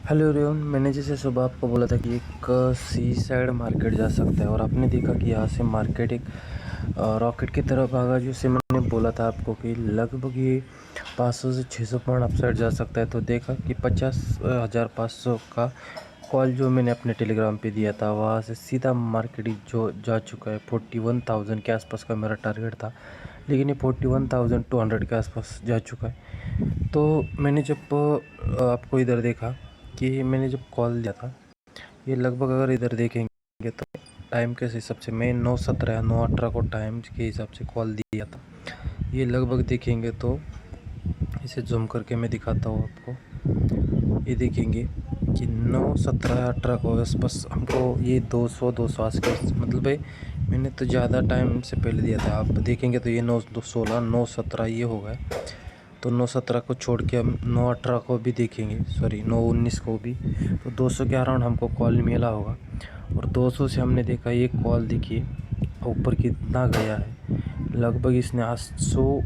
Hello everyone, मैंने जैसे सुबह आपको बोला था कि एक सी साइड मार्केट जा सकता है और आपने देखा कि यहाँ से मार्केट एक रॉकेट की तरफ भागा। जैसे मैंने बोला था आपको कि लगभग ये 500 से 600 पॉइंट अप साइड जा सकता है। तो देखा कि 50,500 का कॉल जो मैंने अपने टेलीग्राम पे दिया था वहाँ से सीधा मार्केट ही जो जा चुका है। 41,000 के आसपास का मेरा टारगेट था, लेकिन ये 41,200 के आसपास जा चुका है। तो मैंने जब आपको इधर देखा कि मैंने जब कॉल दिया था, ये लगभग अगर इधर देखेंगे तो टाइम के हिसाब से मैं 9:17 9:18 को टाइम के हिसाब से कॉल दिया था। ये लगभग देखेंगे तो इसे जूम करके मैं दिखाता हूँ आपको। ये देखेंगे कि 9:17 18 को बस हमको ये 200 आसपास, मतलब है मैंने तो ज़्यादा टाइम से पहले दिया था। आप देखेंगे तो ये 9:16 9:17 ये हो गया। तो 9:17 को छोड़ के हम 9:18 को भी देखेंगे, सॉरी 9:19 को भी, तो 200 के अराउंड हमको कॉल मिला होगा। और 200 से हमने देखा ये कॉल देखिए ऊपर कितना गया है। लगभग इसने 800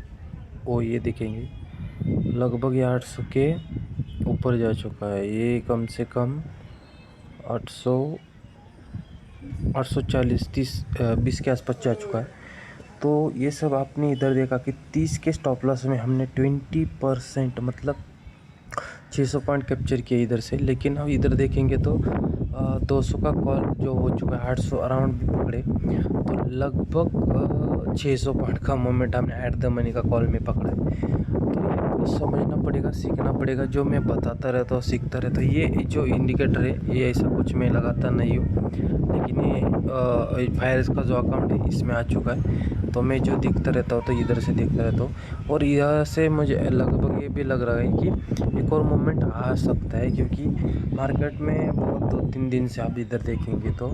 ओ ये देखेंगे लगभग ये 800 के ऊपर जा चुका है। ये कम से कम 800 840 30 20 के आसपास जा चुका है। तो ये सब आपने इधर देखा कि 30 के स्टॉप लॉस में हमने 20% मतलब 600 पॉइंट कैप्चर किए इधर से। लेकिन अब इधर देखेंगे तो 200 का कॉल जो हो चुका है 800 अराउंड भी पकड़े, तो लगभग 600 पॉइंट का मोमेंट हमने एट द मनी का कॉल में पकड़ा है। तो ये समझना पड़ेगा, सीखना पड़ेगा। जो मैं बताता रहता हूँ, सीखता रहता हूँ। ये जो इंडिकेटर है ये ऐसा कुछ मैं लगाता नहीं हूँ, लेकिन ये फायर्स का जो अकाउंट है इसमें आ चुका है। तो मैं जो देखता रहता हूँ तो इधर से देखता रहता हूँ, और यहाँ से मुझे लगभग ये भी लग रहा है कि एक और मूवमेंट आ सकता है, क्योंकि मार्केट में बहुत 2-3 दिन से आप इधर देखेंगे तो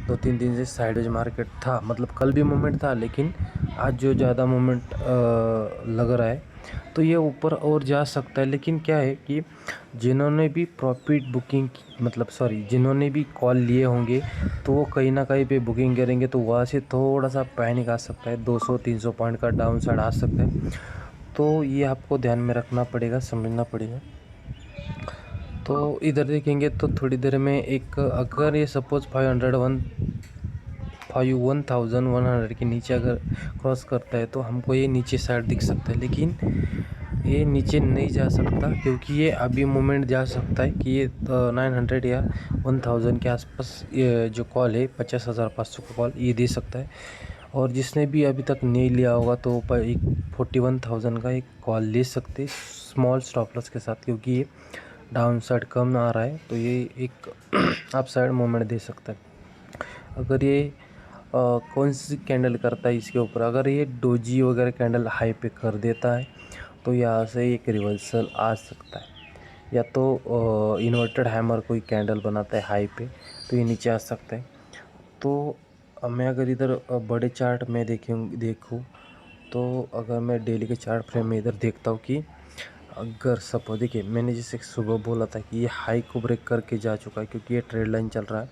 2-3 दिन से साइडवेज मार्केट था। मतलब कल भी मूवमेंट था, लेकिन आज जो ज़्यादा मूवमेंट लग रहा है तो ये ऊपर और जा सकता है। लेकिन क्या है कि जिन्होंने भी प्रॉफिट बुकिंग मतलब सॉरी जिन्होंने भी कॉल लिए होंगे तो वो कहीं ना कहीं पे बुकिंग करेंगे, तो वहाँ से थोड़ा सा पैनिक आ सकता है। 200-300 पॉइंट का डाउन साइड आ सकता है। तो ये आपको ध्यान में रखना पड़ेगा, समझना पड़ेगा। तो इधर देखेंगे तो थोड़ी देर में एक अगर ये सपोज 51,100 के नीचे अगर क्रॉस करता है तो हमको ये नीचे साइड दिख सकता है। लेकिन ये नीचे नहीं जा सकता, क्योंकि ये अभी मूवमेंट जा सकता है कि ये 900 या 1000 के आसपास ये जो कॉल है 50,500 का कॉल ये दे सकता है। और जिसने भी अभी तक नहीं लिया होगा तो ऊपर एक 41,000 का एक कॉल ले सकते स्मॉल स्टॉप लॉस के साथ, क्योंकि ये डाउन साइड कम आ रहा है तो ये एक अप साइड मूवमेंट दे सकता है। अगर ये कौन सी कैंडल करता है इसके ऊपर, अगर ये डोजी वगैरह कैंडल हाई पे कर देता है तो यहाँ से एक रिवर्सल आ सकता है। या तो इन्वर्टेड हैमर कोई कैंडल बनाता है हाई पे तो ये नीचे आ सकता है। तो मैं अगर इधर बड़े चार्ट में देखूँ तो अगर मैं डेली के चार्ट फ्रेम में इधर देखता हूँ कि अगर सपोज देखिए मैंने जैसे सुबह बोला था कि ये हाई को ब्रेक करके जा चुका है, क्योंकि ये ट्रेड लाइन चल रहा है।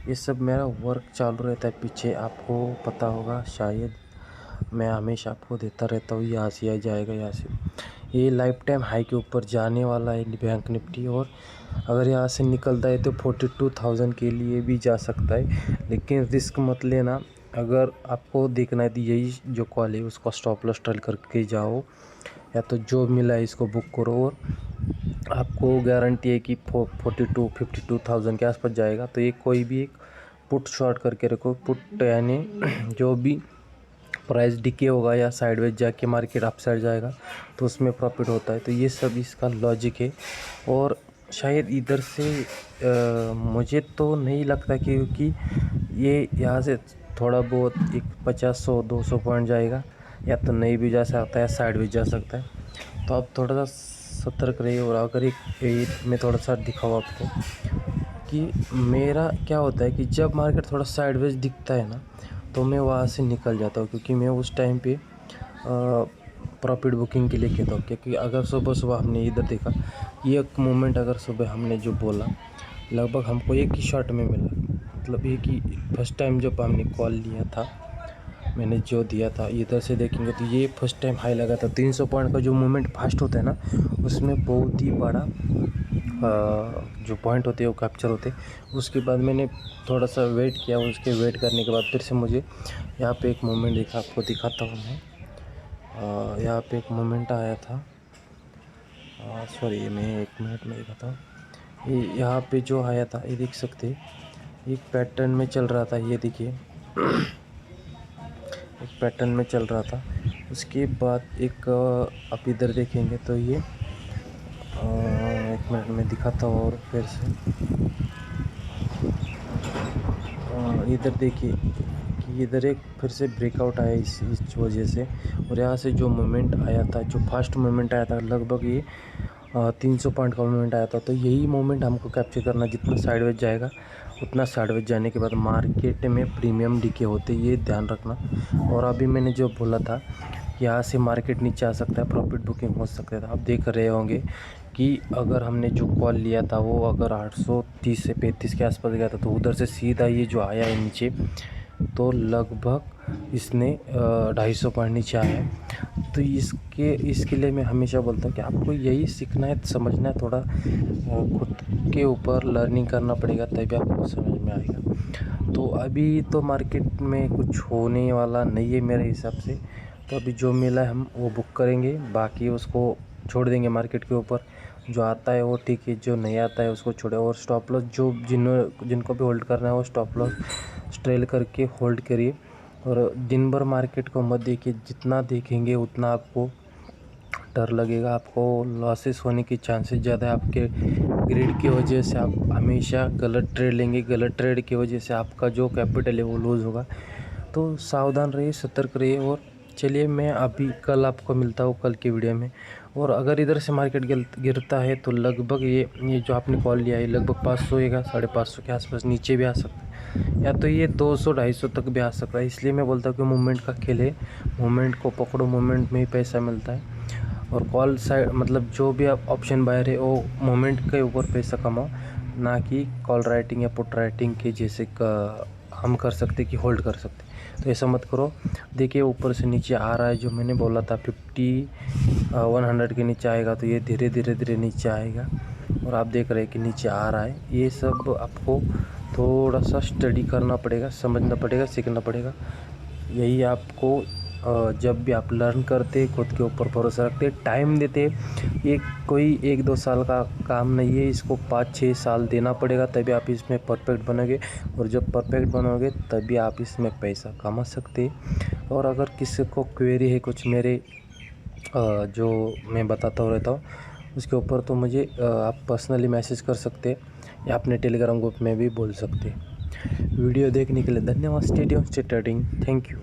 ये सब मेरा वर्क चालू रहता है पीछे, आपको पता होगा शायद। मैं हमेशा आपको देता रहता हूँ यहाँ से यहाँ जाएगा, यहाँ से ये लाइफ टाइम हाई के ऊपर जाने वाला है बैंक निफ्टी। और अगर यहाँ से निकलता है तो 42,000 के लिए भी जा सकता है। लेकिन रिस्क मत लेना। अगर आपको देखना है तो यही जो कॉल है उसको स्टॉप लॉस ट्रेल करके जाओ, या तो जो मिला है इसको बुक करो। और आपको गारंटी है कि 52,000 के आसपास जाएगा। तो ये कोई भी एक पुट शॉर्ट करके रखो। पुट यानी जो भी प्राइस डिके होगा या साइडवेज जाके मार्केट अप साइड जाएगा तो उसमें प्रॉफिट होता है। तो ये सब इसका लॉजिक है। और शायद इधर से मुझे तो नहीं लगता, क्योंकि ये यहाँ से थोड़ा बहुत एक 50-100-200 पॉइंट जाएगा, या तो नहीं भी जा सकता है साइडवेज जा सकता है। तो आप थोड़ा सा सतर्क रहिए। और अगर एक मैं थोड़ा सा दिखाऊँ आपको कि मेरा क्या होता है कि जब मार्केट थोड़ा साइडवेज दिखता है ना तो मैं वहाँ से निकल जाता हूँ, क्योंकि मैं उस टाइम पे प्रॉफिट बुकिंग के लिए कहता हूँ। क्योंकि अगर सुबह सुबह हमने इधर देखा ये एक मोमेंट, अगर सुबह हमने जो बोला लगभग हमको एक ही शॉट में मिला, मतलब एक ही फर्स्ट टाइम जब हमने कॉल लिया था मैंने जो दिया था। इधर से देखेंगे तो ये फर्स्ट टाइम हाई लगा था। 300 पॉइंट का जो मूवमेंट फास्ट होता है ना उसमें बहुत ही बड़ा जो पॉइंट होते हैं वो कैप्चर होते। उसके बाद मैंने थोड़ा सा वेट किया, उसके वेट करने के बाद फिर से मुझे यहाँ पे एक मोमेंट दिखा, आपको दिखाता हूँ मैं। यहाँ पे एक मोमेंट आया था, सॉरी मैं 1 मिनट में दिखाता हूँ। ये यहाँ पे जो आया था ये देख सकते हैं, एक पैटर्न में चल रहा था, ये देखिए एक पैटर्न में चल रहा था। उसके बाद एक आप इधर देखेंगे तो ये 1 मिनट में दिखाता हूँ और फिर से इधर देखिए कि इधर एक फिर से ब्रेकआउट आया इस वजह से। और यहाँ से जो मोमेंट आया था, जो फर्स्ट मोमेंट आया था, लगभग ये 300 पॉइंट का मोमेंट आया था। तो यही मोमेंट हमको कैप्चर करना, जितना साइडवेज जाएगा उतना साइडवेज जाने के बाद मार्केट में प्रीमियम डीके होते, ये ध्यान रखना। और अभी मैंने जो बोला था यहाँ से मार्केट नीचे आ सकता है, प्रॉफिट बुकिंग हो सकता था। आप देख रहे होंगे कि अगर हमने जो कॉल लिया था वो अगर 830 से 35 के आसपास गया था, तो उधर से सीधा ये जो आया है नीचे, तो लगभग इसने 250 पॉइंट नीचे आया है। तो इसके लिए मैं हमेशा बोलता हूँ कि आपको यही सीखना है, समझना है, थोड़ा खुद के ऊपर लर्निंग करना पड़ेगा, तभी आपको समझ में आएगा। तो अभी तो मार्केट में कुछ होने वाला नहीं है मेरे हिसाब से। तो अभी जो मिला है हम वो बुक करेंगे, बाकी उसको छोड़ देंगे मार्केट के ऊपर। जो आता है वो ठीक है, जो नहीं आता है उसको छोड़े। और स्टॉप लॉस जो जिनको भी होल्ड करना है वो स्टॉप लॉस ट्रेल करके होल्ड करिए। और दिन भर मार्केट को मत देखिए, जितना देखेंगे उतना आपको डर लगेगा, आपको लॉसेस होने की चांसेस ज़्यादा है। आपके ग्रिड की वजह से आप हमेशा गलत ट्रेड लेंगे, गलत ट्रेड की वजह से आपका जो कैपिटल है वो लूज़ होगा। तो सावधान रहिए, सतर्क रहिए। और चलिए मैं अभी कल आपको मिलता हूँ कल की वीडियो में। और अगर इधर से मार्केट गिरता है तो लगभग ये जो आपने कॉल लिया है लगभग 500 या 550 के आसपास नीचे भी आ सकता है, या तो ये 200-250 तक भी आ सकता है। इसलिए मैं बोलता हूँ कि मूवमेंट का खेल है, मूवमेंट को पकड़ो, मूवमेंट में ही पैसा मिलता है। और कॉल साइड मतलब जो भी आप ऑप्शन बायर है वो मूवमेंट के ऊपर पैसा कमाओ, ना कि कॉल राइटिंग या पुट राइटिंग के जैसे हम कर सकते कि होल्ड कर सकते। तो ऐसा मत करो। देखिए ऊपर से नीचे आ रहा है, जो मैंने बोला था 100 के नीचे आएगा तो ये धीरे धीरे नीचे आएगा। और आप देख रहे हैं कि नीचे आ रहा है। ये सब आपको थोड़ा सा स्टडी करना पड़ेगा, समझना पड़ेगा, सीखना पड़ेगा। यही आपको जब भी आप लर्न करते, खुद के ऊपर भरोसा रखते, टाइम देते, ये कोई 1-2 साल का काम नहीं है, इसको 5-6 साल देना पड़ेगा, तभी आप इसमें परफेक्ट बनोगे। और जब परफेक्ट बनोगे तभी आप इसमें पैसा कमा सकते। और अगर किसी को क्वेरी है कुछ मेरे जो मैं बताता रहता हूँ उसके ऊपर, तो मुझे आप पर्सनली मैसेज कर सकते या अपने टेलीग्राम ग्रुप में भी बोल सकते। वीडियो देखने के लिए धन्यवाद। Stay tuned, stay trading. Thank you.